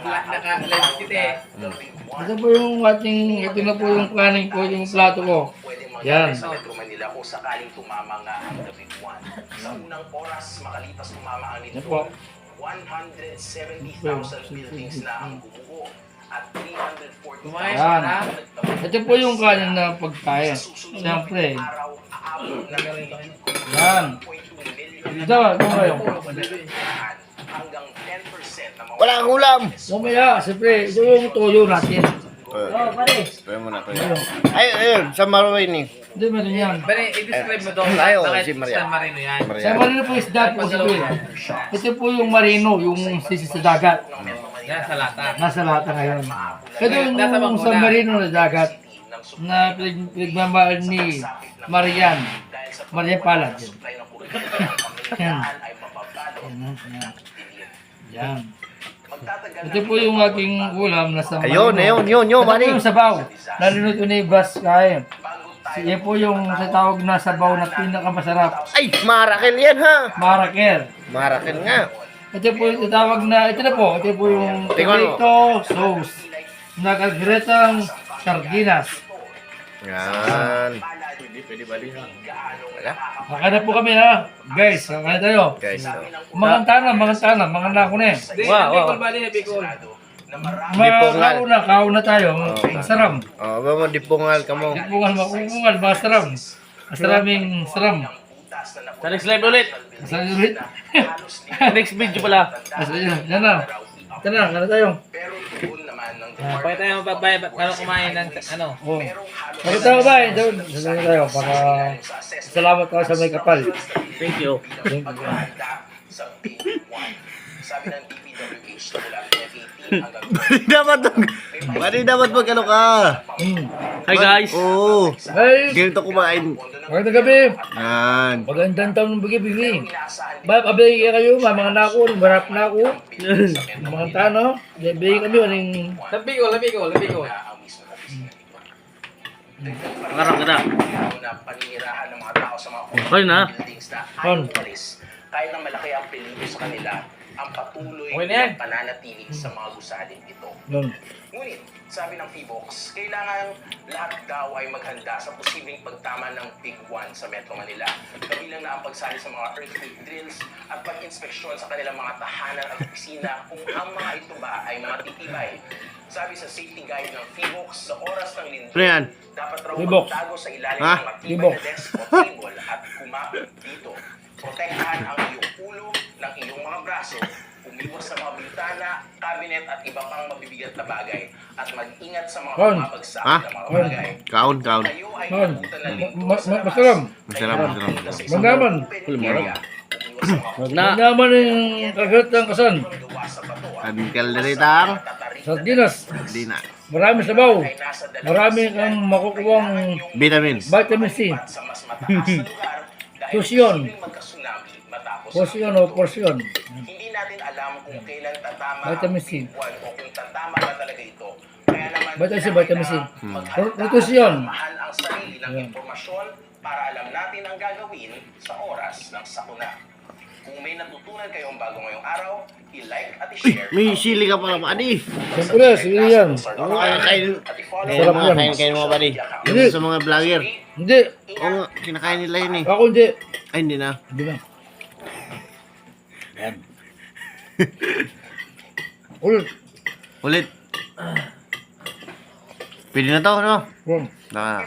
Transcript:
Naka-live kita eh. Ito po yung ating, ito na po yung kanin ko, yung plato ko. Yan. Sa Metro Manila kung sakaling tumama nga ang The Big One. Sa unang oras, makalipas tumama ang Yan po. nitro, 170,000 buildings na ang bumuo at 340,000 Kumain Yan. na. Ito po yung kanin na pagkain. Siyempre. araw, aabot na Yan. Ito ba yung? hanggang 10% ng mga Wala kang ulam. Mamaya, siyempre, ito yung toyo natin. Oh, pare. Tuyo mo na, tuyo. Ay, sa Marway ni. Hindi mo rin yan. Bale, i-describe mo doon. Ayaw, Bakit si Maria. San Marino yan? Sa marino po isda po si Kuya. Ito po yung marino, yung sisi sa dagat. Yan, sa lata. Nasa lahat na ngayon. Ito yung sa marino na dagat na pinagmamahal ni Marian. Marian Palad. Yan. Yan. Yan. Ito po yung aking ulam na sa Ayun, marino. yun, Ito po Mari. yung sabaw. Nalinuto ni Bas kain. Yan po yung tatawag na sabaw na pinakamasarap. Ay, marakil yan ha. Maraker. Marakil nga. Ito po yung tatawag na, ito na po. Ito po yung Tingnan mo. tomato sauce. Nagagretang sardinas. Yan. Kaka na po kami ha. Guys, kaka tayo. Guys, oh. Mga tana, mga nako na eh. Bicol Bali na Bicol. Mga kauna tayo. Masaram. Oh, ba mo dipungal ka mo. Makungal, masaram. Masaraming saram. Sa next live ulit. Masaram ulit. Next video pala. Yan na. Ito na, kaka tayo. Pakita tayo paano kumain ng ano. Oh. Pakita tayo ba? Doon tayo para salamat ka sa may kapal. Thank you. Thank you. sa Big One. Sabi ng DPWH na mula F18 hanggang Dapat magkano ka. Hi guys. Oo. Guys, Ganito kumain. magandang gabi. Yan. Magandang taon ng bigay-bigay. Ba, abay kayo, mga nako, marap na ako. Mga tano, bigay kami, waling... Labicol. Ngarang ka na. na paninirahan ng mga tao sa mga Ay na. buildings na On. ayaw umalis. Kahit na malaki ang peligro sa kanila, ang patuloy Okay na yan. na pananatili sa mga gusaling ito. Yun. Ngunit, sabi ng PBOX, kailangan lahat daw ay maghanda sa posibleng pagtama ng Big One sa Metro Manila. Kabilang na ang pagsali sa mga earthquake drills at pag-inspeksyon sa kanilang mga tahanan at opisina kung ang mga ito ba ay matitibay. Sabi sa safety guide ng PBOX, sa oras ng lindol, Ano yan? dapat raw PBOX. magtago sa ilalim Ha? ng matibay PBOX. na desk o table at kumapit dito. Protektahan ang iyong ulo ng iyong mga braso, umiwas sa mga bintana, cabinet at iba pang mabibigat na bagay at mag-ingat sa mga Hon. bumabagsak Ha? na mga bagay. Kaon. Kayo ay Hon. mabutan na lingkod sa labas. Masalam. Masarap. Mandaman. Mandaman yung kagat ng kasan. Adikal na ritang. Sardinas. Di na. Marami sabaw. Marami kang makukuwang Vitamins. vitamin C. Fusion. Portion o portion. Hindi natin alam kung kailan tatama Vitamin ang C. Big One o kung tatama ba talaga ito. Kaya naman Vitamin C. Nutrition. mahal ang sarili ng impormasyon para alam natin ang gagawin sa oras ng sakuna. Kung may natutunan kayong bago ngayong araw, i-like at i-share. May sili ka pala, buddy. Siyempre, sige yan. Oo, kain. Sarap yan. Kain mo, buddy. Hindi. Yung sa mga vlogger. Hindi. Oo nga, kinakain nila yun eh. Ako hindi. Ay, hindi na. Hindi na. Ulit. Ulit. Pwede na to, no? Boom. Naka.